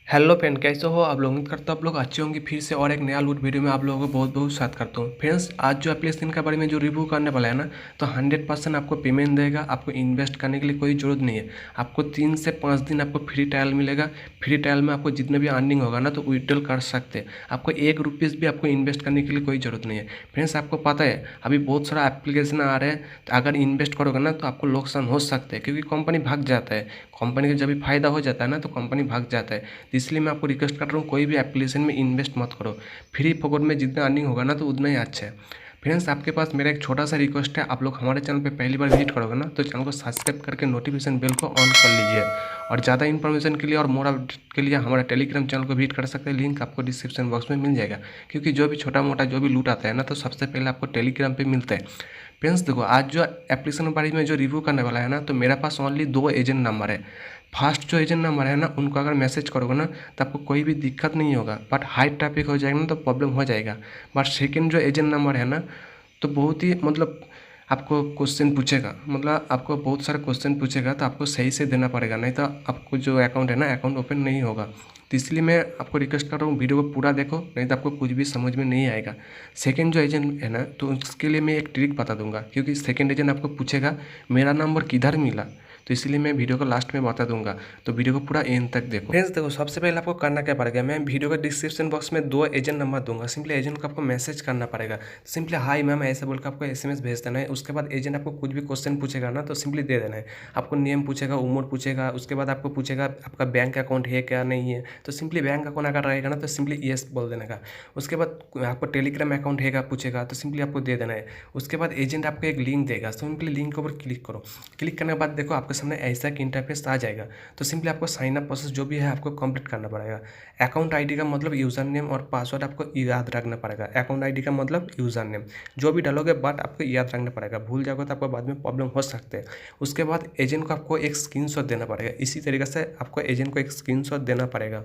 Hello friend, कैसे हो आप लोग? उम्मीद करता हूँ आप लोग अच्छे होंगे। फिर से और एक नया लूट वीडियो में आप लोगों को बहुत बहुत स्वागत करता हूँ। फ्रेंड्स, आज जो एप्लीकेशन के बारे में जो रिव्यू करने वाला है ना, तो 100% आपको पेमेंट देगा। आपको इन्वेस्ट करने के लिए कोई ज़रूरत नहीं है। आपको 3 से 5 दिन आपको फ्री ट्रायल मिलेगा। फ्री ट्रायल में आपको जितने भी अर्निंग होगा ना, तो विड्रॉल कर सकते हैं। आपको ₹1 भी आपको इन्वेस्ट करने के लिए कोई ज़रूरत नहीं है। फ्रेंड्स, आपको पता है अभी बहुत सारा एप्लीकेशन आ रहे हैं, तो अगर इन्वेस्ट करोगे ना तो आपको नुकसान हो सकते हैं, क्योंकि कंपनी भाग जाता है। कंपनी का जब भी फायदा हो जाता है ना, तो कंपनी भाग जाता है। इसलिए मैं आपको रिक्वेस्ट कर रहा हूँ, कोई भी एप्लीकेशन में इन्वेस्ट मत करो। फ्री फोकट में जितना अर्निंग होगा ना, तो उतना ही अच्छा है। फ्रेंड्स, आपके पास मेरा एक छोटा सा रिक्वेस्ट है। आप लोग हमारे चैनल पे पहली बार विजिट करोगे ना, तो चैनल को सब्सक्राइब करके नोटिफिकेशन बेल को ऑन कर लीजिए। और ज़्यादा इन्फॉर्मेशन के लिए और मोर अपडेट के लिए हमारा टेलीग्राम चैनल को विजिट कर सकते हैं। लिंक आपको डिस्क्रिप्शन बॉक्स में मिल जाएगा। क्योंकि जो भी छोटा मोटा जो भी लूट आता है ना, तो सबसे पहले आपको टेलीग्राम पर मिलता है। फ्रेंड्स देखो, आज जो एप्लीकेशन के बारे में जो रिव्यू करने वाला है ना, तो मेरे पास ओनली 2 एजेंट नंबर है। फर्स्ट जो एजेंट नंबर है ना, उनको अगर मैसेज करोगे ना, तो आपको कोई भी दिक्कत नहीं होगा। बट हाई ट्रैफिक हो जाएगा ना, तो प्रॉब्लम हो जाएगा। बट सेकंड जो एजेंट नंबर है ना, तो बहुत ही मतलब आपको क्वेश्चन पूछेगा, मतलब आपको बहुत सारे क्वेश्चन पूछेगा, तो आपको सही से देना पड़ेगा, नहीं तो आपको जो अकाउंट है ना, अकाउंट ओपन नहीं होगा। तो इसलिए मैं आपको रिक्वेस्ट कर रहा हूँ, वीडियो को पूरा देखो, नहीं तो आपको कुछ भी समझ में नहीं आएगा। सेकंड जो एजेंट है ना, तो उसके लिए मैं एक ट्रिक बता दूंगा, क्योंकि सेकंड एजेंट आपको पूछेगा मेरा नंबर किधर मिला। तो इसलिए मैं वीडियो को लास्ट में बता दूंगा, तो वीडियो को पूरा एंड तक देखो। फ्रेंड्स देखो, सबसे पहले आपको करना क्या पड़ेगा, मैं वीडियो के डिस्क्रिप्शन बॉक्स में 2 एजेंट नंबर दूंगा। सिंपली एजेंट को आपको मैसेज करना पड़ेगा। सिंपली हाई मैम ऐसे बोल के आपको SMS भेज देना है। उसके बाद एजेंट आपको कुछ भी क्वेश्चन पूछेगा ना, तो सिंपली दे देना है। आपको नेम पूछेगा, उम्र पूछेगा, उसके बाद आपको पूछेगा आपका बैंक अकाउंट है क्या नहीं है। तो सिंपली बैंक अकाउंट अगर रहेगा ना, तो सिंपली येस बोल देने का। उसके बाद आपको टेलीग्राम अकाउंट है क्या पूछेगा, तो सिंपली आपको दे देना है। उसके बाद एजेंट आपको एक लिंक देगा, सिंपली लिंक के ऊपर क्लिक करो। क्लिक करने के बाद देखो आपके सामने ऐसा एक इंटरफेस आ जाएगा। तो सिंपली आपको साइन अप प्रोसेस जो भी है आपको कंप्लीट करना पड़ेगा। अकाउंट आईडी का मतलब यूज़र नेम और पासवर्ड आपको याद रखना पड़ेगा। अकाउंट आईडी का मतलब यूज़र नेम जो भी डालोगे, बट आपको याद रखना पड़ेगा। भूल जाओगे तो आपको बाद में प्रॉब्लम हो सकते हैं। उसके बाद एजेंट को आपको एक स्क्रीनशॉट देना पड़ेगा। इसी तरीके से आपको एजेंट को एक स्क्रीनशॉट देना पड़ेगा।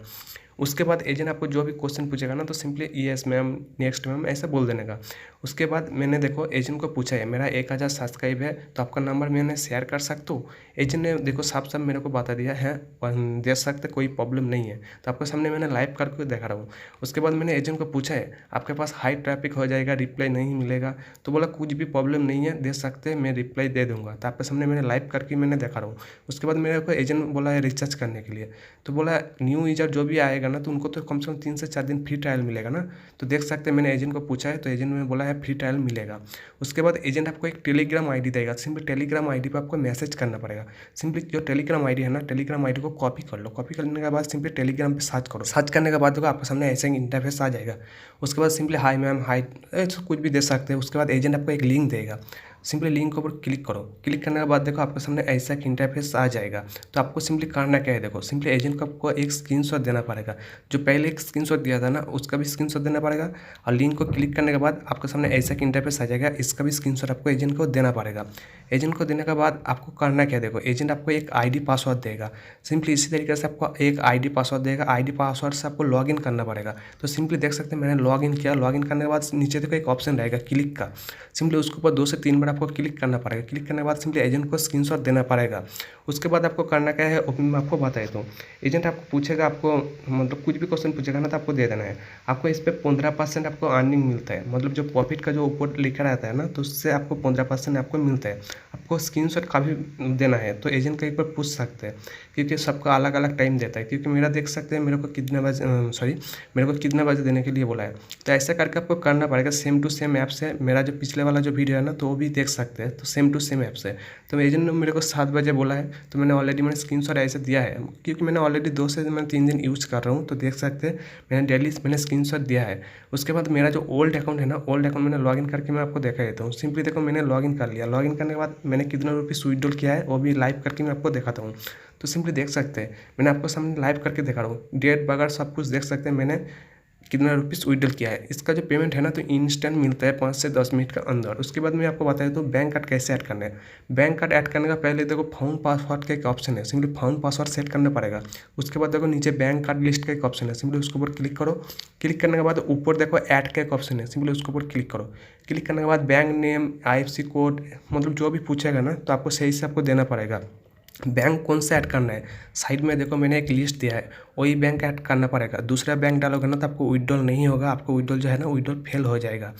उसके बाद एजेंट आपको जो भी क्वेश्चन पूछेगा ना, तो simply yes ma'am, next ma'am ऐसा बोल देने का। उसके बाद मैंने देखो एजेंट को पूछा है मेरा 1000 सब्सक्राइब है, तो आपका नंबर मैंने शेयर कर सकता हूँ। एजेंट ने देखो साफ साफ मेरे को बता दिया है, दे सकते, कोई प्रॉब्लम नहीं है। तो आपके सामने मैंने लाइव करके दिखा रहा हूँ। उसके बाद मैंने एजेंट को पूछा है आपके पास हाई ट्रैफिक हो जाएगा, रिप्लाई नहीं मिलेगा। तो बोला कुछ भी प्रॉब्लम नहीं है, दे सकते हैं, मैं रिप्लाई दे दूंगा। तो आपके सामने मैंने लाइव करके मैंने दिखा रहा हूँ। उसके बाद मेरे को एजेंट बोला है रिचार्ज करने के लिए। तो बोला न्यू यूजर जो भी आएगा ना, तो उनको तो कम से कम 3 से 4 दिन फ्री ट्रायल मिलेगा ना। तो देख सकते हैं मैंने एजेंट को पूछा है, तो एजेंट ने बोला है फ्री ट्रायल मिलेगा। उसके बाद एजेंट आपको एक टेलीग्राम आईडी देगा। सिंपली टेलीग्राम आईडी पे आपको मैसेज करना पड़ेगा। सिंपली जो टेलीग्राम आईडी है ना, टेलीग्राम आईडी को कॉपी कर लो। कॉपी करने के बाद सिंपली टेलीग्राम पे सर्च करो। सर्च करने के बाद देखो आपके सामने ऐसे इंटरफेस आ जाएगा। उसके बाद सिंपली हाई मैम, हाई कुछ भी दे सकते हैं। उसके बाद एजेंट आपको एक लिंक देगा। सिंपली लिंक के ऊपर क्लिक करो। क्लिक करने के बाद देखो आपके सामने ऐसा एक इंटरफेस आ जाएगा। तो आपको सिंपली करना क्या है, देखो सिंपली एजेंट को आपको एक स्क्रीनशॉट देना पड़ेगा। जो पहले एक स्क्रीनशॉट दिया था ना, उसका भी स्क्रीनशॉट देना पड़ेगा। और लिंक को क्लिक करने के बाद आपके सामने ऐसा एक इंटरफेस आ जाएगा। इसका भी स्क्रीनशॉट आपको एजेंट को देना पड़ेगा। एजेंट को देने के बाद आपको करना क्या, देखो एजेंट आपको एक ID पासवर्ड देगा। सिंपली इसी तरीके से आपको एक ID पासवर्ड देगा। ID पासवर्ड से आपको लॉगिन करना पड़ेगा। तो सिंपली देख सकते हैं मैंने लॉगिन किया। लॉगिन करने के बाद नीचे देखो एक ऑप्शन रहेगा क्लिक का। सिंपली उसके ऊपर 2 से 3 बार आपको क्लिक करना पड़ेगा। क्लिक करने के बाद सिंपली एजेंट को स्क्रीनशॉट देना पड़ेगा। उसके बाद आपको करना क्या है, मैं आपको बता देता हूँ। एजेंट आपको पूछेगा, आपको मतलब कुछ भी क्वेश्चन पूछेगा ना, तो आपको दे देना है। आपको इस पर 15% आपको अर्निंग मिलता है। मतलब जो प्रॉफिट का जो ऊपर लिखा रहता है ना, तो उससे आपको 15% आपको मिलता है। आपको स्क्रीनशॉट काफ़ी देना है, तो एजेंट का एक बार पूछ सकते हैं, क्योंकि सबका अलग अलग टाइम देता है। क्योंकि मेरा देख सकते हैं मेरे को कितने बजे मेरे को कितने बजे देने के लिए बोला है। तो ऐसा करके आपको करना पड़ेगा। सेम टू सेम ऐप से मेरा जो पिछले वाला जो वीडियो है ना, तो वो भी देख सकते हैं। तो सेम टू सेम ऐप से। तो एजेंट ने मेरे को 7 बजे बोला है, तो मैंने ऑलरेडी स्क्रीनशॉट ऐसे दिया है, क्योंकि मैंने ऑलरेडी 2 से 3 दिन यूज़ कर रहा हूँ। तो देख सकते हैं मैंने डेली स्क्रीनशॉट दिया है। उसके बाद मेरा जो ओल्ड अकाउंट है ना, ओल्ड अकाउंट मैंने लॉगिन करके मैं आपको दिखा देता हूँ। सिंपली देखो मैंने लॉगिन कर लिया। लॉगिन करने के बाद मैंने कितना रुपये विड्रॉल किया है, वो भी लाइव करके मैं आपको दिखाता हूँ। तो सिंपली देख सकते हैं मैंने आपको सामने लाइव करके दिखा रहा हूँ। डेट वगैरह सब कुछ देख सकते हैं मैंने कितना रुपीस विड्रॉल किया है। इसका जो पेमेंट है ना, तो इंस्टेंट मिलता है 5 से 10 मिनट के अंदर। उसके बाद मैं आपको बता देता हूँ बैंक कार्ड कैसे ऐड करना है। बैंक कार्ड ऐड करने का पहले देखो फाउंड पासवर्ड का एक ऑप्शन है। सिंपली फाउंड पासवर्ड सेट करना पड़ेगा। उसके बाद देखो नीचे बैंक कार्ड लिस्ट का एक ऑप्शन है। सिंपली उसके ऊपर क्लिक करो। क्लिक करने के बाद ऊपर देखो ऐड का एक ऑप्शन है। सिंपली उसके ऊपर क्लिक करो। क्लिक करने के बाद बैंक नेम, IFSC कोड, मतलब जो भी पूछेगा ना, तो आपको सही से आपको देना पड़ेगा। बैंक कौन सा ऐड करना है, साइड में देखो मैंने एक लिस्ट दिया है, वही बैंक ऐड करना पड़ेगा। दूसरा बैंक डालोगे ना तो आपको विड्रॉल नहीं होगा, आपको विड्रॉल जो है ना विड्रॉल फेल हो जाएगा।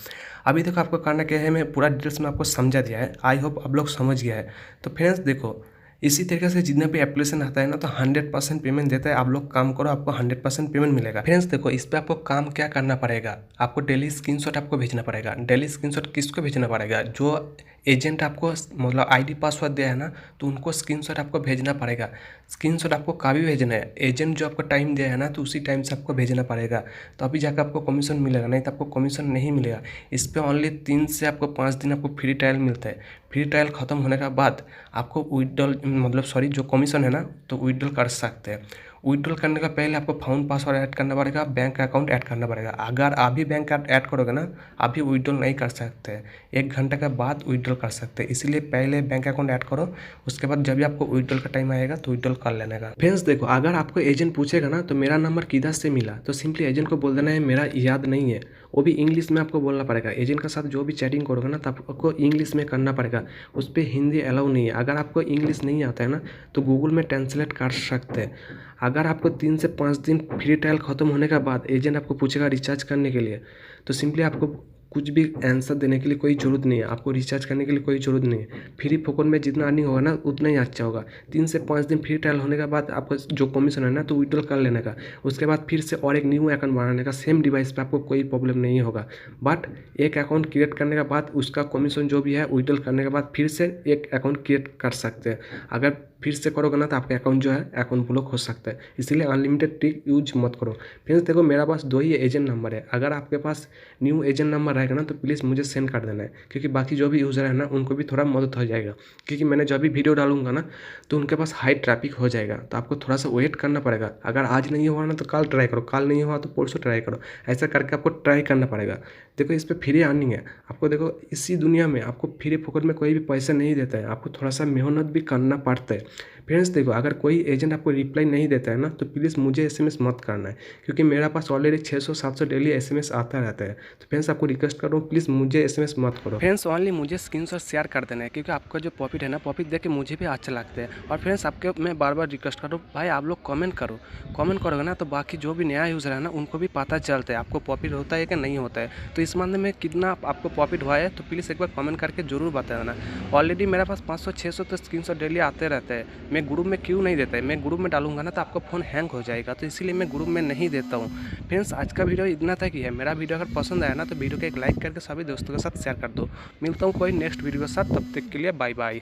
अभी देखो आपको करना क्या है, मैं पूरा डिटेल्स में आपको समझा दिया है, आई होप आप लोग समझ गया है। तो फ्रेंड्स देखो, इसी तरीके से जितने भी एप्लीकेशन आता है ना तो 100% पेमेंट देता है। आप लोग काम करो, आपको 100% पेमेंट मिलेगा। फ्रेंड्स देखो, इस पर आपको काम क्या करना पड़ेगा, आपको डेली स्क्रीनशॉट आपको भेजना पड़ेगा। डेली स्क्रीनशॉट किसको भेजना पड़ेगा, जो एजेंट आपको मतलब आईडी पासवर्ड दिया है ना, तो उनको स्क्रीनशॉट आपको भेजना पड़ेगा। स्क्रीनशॉट आपको कभी भेजना है, एजेंट जो आपको टाइम दिया है ना तो उसी टाइम से आपको भेजना पड़ेगा, तो अभी जाकर आपको कमीशन मिलेगा, नहीं तो आपको कमीशन नहीं मिलेगा। इस पर ओनली 3 से आपको 5 दिन आपको फ्री ट्रायल मिलता है। फ्री ट्रायल ख़त्म होने के बाद आपको विड्रॉल मतलब सॉरी जो कमीशन है ना तो विड्रॉल कर सकते हैं। विड्रॉल करने का पहले आपको फ़ोन पासवर्ड ऐड करना पड़ेगा, बैंक अकाउंट ऐड करना पड़ेगा। अगर अभी बैंक ऐड करोगे ना, अभी विड्रॉल नहीं कर सकते, 1 घंटे के बाद विड्रॉल कर सकते हैं। इसलिए पहले बैंक अकाउंट ऐड करो, उसके बाद जब भी आपको विड्रॉल का टाइम आएगा तो विड्रॉल कर लेने का। फ्रेंड्स देखो, अगर आपको एजेंट पूछेगा ना तो मेरा नंबर किधर से मिला, तो सिंपली एजेंट को बोल देना है मेरा याद नहीं है, वो भी इंग्लिश में आपको बोलना पड़ेगा। एजेंट के साथ जो भी चैटिंग करोगे ना तो आपको इंग्लिश में करना पड़ेगा, उस पर हिंदी अलाउ नहीं है। अगर आपको इंग्लिश नहीं आता है ना तो गूगल में ट्रांसलेट कर सकते हैं। अगर आपको 3 से 5 दिन फ्री ट्रायल ख़त्म होने के बाद एजेंट आपको पूछेगा रिचार्ज करने के लिए, तो सिंपली आपको कुछ भी आंसर देने के लिए कोई ज़रूरत नहीं है, आपको रिचार्ज करने के लिए कोई ज़रूरत नहीं है। फ्री फोकट में जितना अर्निंग होगा ना उतना ही अच्छा होगा। 3 से 5 दिन फ्री ट्रायल होने के बाद आपका जो कमीशन है ना तो विड्रॉल कर लेने का, उसके बाद फिर से और एक न्यू अकाउंट बनाने का। सेम डिवाइस पे आपको कोई प्रॉब्लम नहीं होगा, बट एक अकाउंट क्रिएट करने के बाद उसका कमीशन जो भी है विड्रॉल करने के बाद फिर से एक अकाउंट क्रिएट कर सकते हैं। अगर फिर से करोगे ना तो आपका अकाउंट जो है अकाउंट ब्लॉक हो सकता है, इसलिए अनलिमिटेड ट्रिक यूज मत करो। फ्रेंड्स देखो, मेरा पास 2 ही एजेंट नंबर है, अगर आपके पास न्यू एजेंट नंबर रहेगा ना तो प्लीज़ मुझे सेंड कर देना है, क्योंकि बाकी जो भी यूज़र है ना उनको भी थोड़ा मदद हो जाएगा। क्योंकि मैंने जब भी वीडियो डालूंगा ना तो उनके पास हाई ट्रैफिक हो जाएगा, तो आपको थोड़ा सा वेट करना पड़ेगा। अगर आज नहीं हुआ ना तो कल ट्राई करो, कल नहीं हुआ तो परसों ट्राई करो, ऐसा करके आपको ट्राई करना पड़ेगा। देखो, इस पर फ्री अर्निंग है। आपको देखो, इसी दुनिया में आपको फ्री फोकट में कोई भी पैसा नहीं देता है, आपको थोड़ा सा मेहनत भी करना पड़ता है। फ्रेंड्स देखो, अगर कोई एजेंट आपको रिप्लाई नहीं देता है ना तो प्लीज़ मुझे एसएमएस मत करना है, क्योंकि मेरा पास ऑलरेडी 600-700 डेली एसएमएस आता रहता है। तो फ्रेंड्स आपको रिक्वेस्ट कर रहा हूँ, प्लीज़ मुझे एसएमएस मत करो। फ्रेंड्स ओनली मुझे स्क्रीनशॉट शेयर कर देना है, क्योंकि आपका जो प्रॉफिट है ना, प्रॉफिट देख के मुझे भी अच्छा लगता है। और फ्रेंड्स आपके मैं बार बार रिक्वेस्ट कर रहा हूँ, भाई आप लोग कमेंट करो, कमेंट करोगे ना तो बाकी जो भी नया यूज़र है ना उनको भी पता चलता है आपको प्रॉफिट होता है कि नहीं होता है। तो इस मंथ में कितना आपको प्रॉफिट हुआ है तो प्लीज़ एक बार कमेंट करके जरूर बता देना। ऑलरेडी मेरे पास 500-600 तो स्क्रीनशॉट डेली आते रहते हैं। मैं ग्रुप में क्यों नहीं देता है, मैं ग्रुप में डालूंगा ना तो आपका फ़ोन हैंग हो जाएगा, तो इसीलिए मैं ग्रुप में नहीं देता हूँ। फ्रेंड्स आज का वीडियो इतना तक ही है। मेरा वीडियो अगर पसंद आया ना तो वीडियो को एक लाइक करके सभी दोस्तों के साथ शेयर कर दो। मिलता हूँ कोई नेक्स्ट वीडियो के साथ, तब तक के लिए बाय बाय।